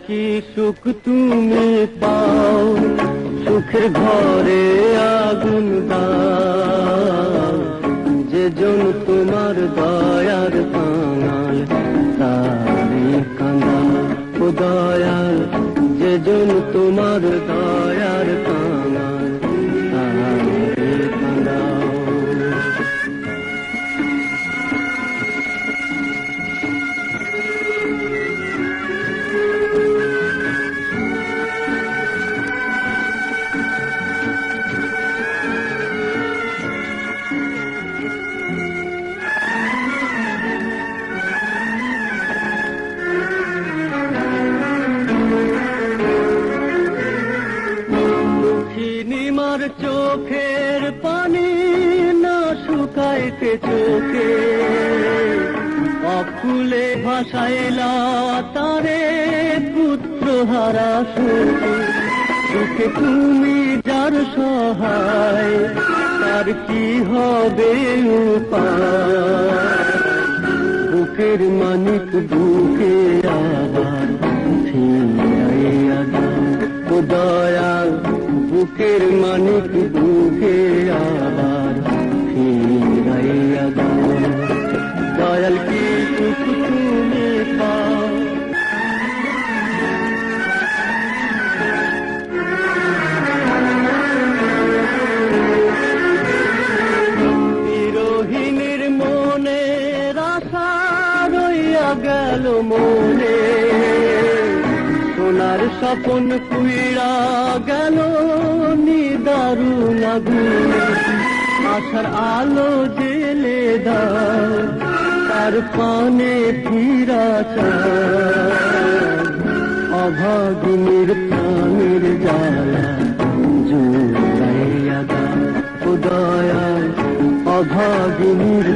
কি সুখ তুমি পাও, সুখের ঘরে আগুন দাও, যেজন তোমার দয়ার কাঙাল তারি কাঁদাও। ও দয়াল, যেজন তোমার দয়ার কাঙাল তারি কাঁদাও। চোখের পানি না শুকাইতে চোখে, অকুলে ভাসাইলা তারে পুত্র হারা শোকে। সুখে তুমি যার সহায়, তার কি হবে উপায়? বুকের মানিক বুকে আবার ফিরাইয়া দাও। ও দয়াল, বুকের মানিক বুকে আবার ফিরাইয়া দাও। দয়াল কি সুখ তুমি পাও, বিরোহিনীর মনে আশা রইয়া গেল মনে, সোনার স্বপন কুইড়া গেল নিদারুণ আগুনে। আশার আলো জেলে দাও, তার পানে ফিরা চায়। অভাগিনীর প্রাণের জ্বালা জুড়াইয়া দাও। ও দয়াল, অভাগিনীর